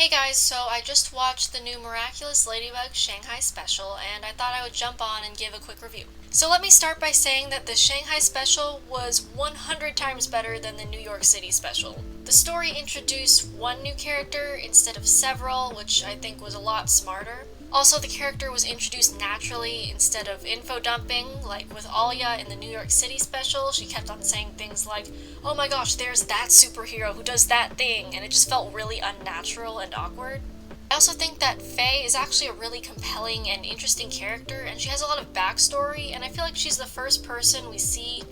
Hey guys, so I just watched the new Miraculous Ladybug Shanghai special, and I thought I would jump on and give a quick review. So let me start by saying that the Shanghai special was 100 times better than the New York City special. The story introduced one new character instead of several, which I think was a lot smarter. Also, the character was introduced naturally instead of info dumping, like with Alia in the New York City special. She kept on saying things like, oh my gosh, there's that superhero who does that thing, and it just felt really unnatural and awkward. I also think that Faye is actually a really compelling and interesting character, and she has a lot of backstory, and I feel like she's the first person we see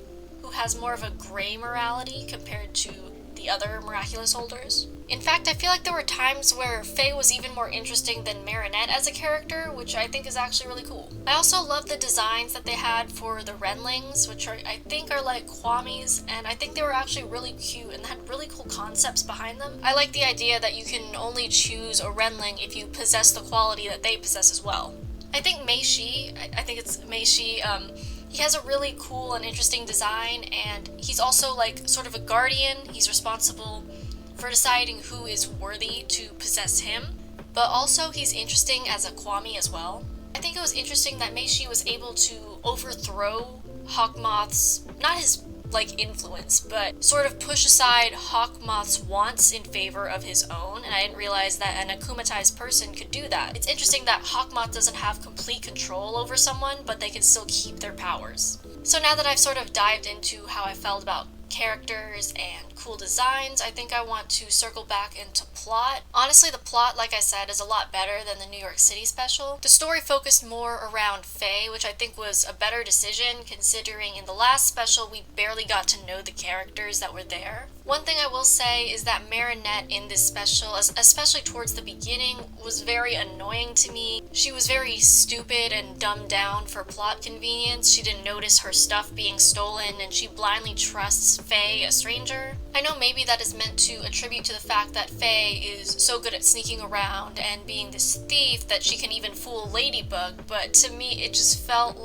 who has more of a gray morality compared to the other Miraculous holders. In fact, I feel like there were times where Faye was even more interesting than Marinette as a character, which I think is actually really cool. I also love the designs that they had for the Renlings, which I think are like Kwamis, and I think they were actually really cute and had really cool concepts behind them. I like the idea that you can only choose a Renling if you possess the quality that they possess as well. I think Mei-Shi, I think it's Mei-Shi, he has a really cool and interesting design, and he's also like sort of a guardian. He's responsible for deciding who is worthy to possess him, but also he's interesting as a Kwami as well. I think it was interesting that Mei-Shi was able to overthrow Hawkmoth's, not his influence, but sort of push aside Hawkmoth's wants in favor of his own, and I didn't realize that an akumatized person could do that. It's interesting that Hawkmoth doesn't have complete control over someone, but they can still keep their powers. So now that I've sort of dived into how I felt about characters and cool designs, I think I want to circle back into plot. Honestly, the plot, like I said, is a lot better than the New York City special. The story focused more around Faye, which I think was a better decision considering in the last special we barely got to know the characters that were there. One thing I will say is that Marinette in this special, especially towards the beginning, was very annoying to me. She was very stupid and dumbed down for plot convenience. She didn't notice her stuff being stolen, and she blindly trusts Faye, a stranger. I know maybe that is meant to attribute to the fact that Faye is so good at sneaking around and being this thief that she can even fool Ladybug, but to me it just felt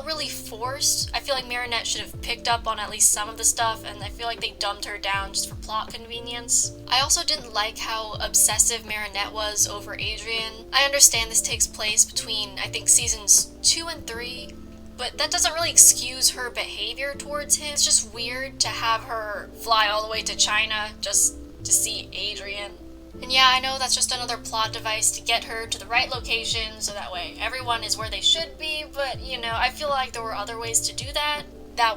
really forced. I feel like Marinette should have picked up on at least some of the stuff, and I feel like they dumbed her down just for plot convenience. I also didn't like how obsessive Marinette was over Adrien. I understand this takes place between, I think, seasons 2 and 3, but that doesn't really excuse her behavior towards him. It's just weird to have her fly all the way to China just to see Adrien. And yeah, I know that's just another plot device to get her to the right location so that way everyone is where they should be, but I feel like there were other ways to do that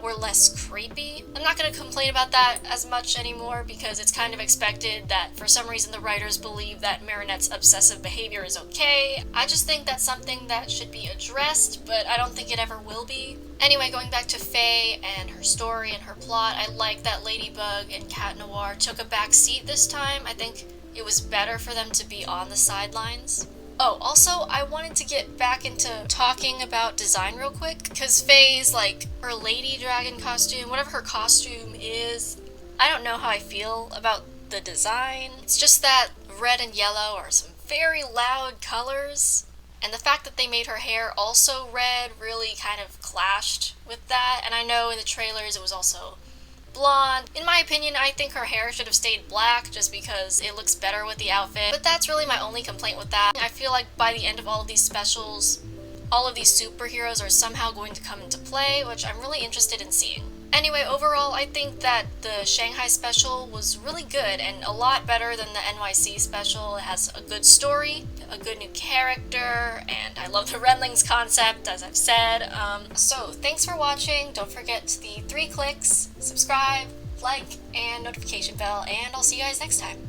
were less creepy. I'm not going to complain about that as much anymore because it's kind of expected that for some reason the writers believe that Marinette's obsessive behavior is okay. I just think that's something that should be addressed, but I don't think it ever will be. Anyway, going back to Faye and her story and her plot, I like that Ladybug and Cat Noir took a back seat this time. I think it was better for them to be on the sidelines. Oh, also, I wanted to get back into talking about design real quick, because Faye's, her lady dragon costume, whatever her costume is, I don't know how I feel about the design. It's just that red and yellow are some very loud colors, and the fact that they made her hair also red really kind of clashed with that, and I know in the trailers it was also blonde. In my opinion, I think her hair should have stayed black just because it looks better with the outfit, but that's really my only complaint with that. I feel like by the end of all of these specials, all of these superheroes are somehow going to come into play, which I'm really interested in seeing. Anyway, overall, I think that the Shanghai special was really good and a lot better than the NYC special. It has a good story, a good new character, and I love the Renlings concept, as I've said. So thanks for watching. Don't forget the 3 clicks, subscribe, like, and notification bell, and I'll see you guys next time.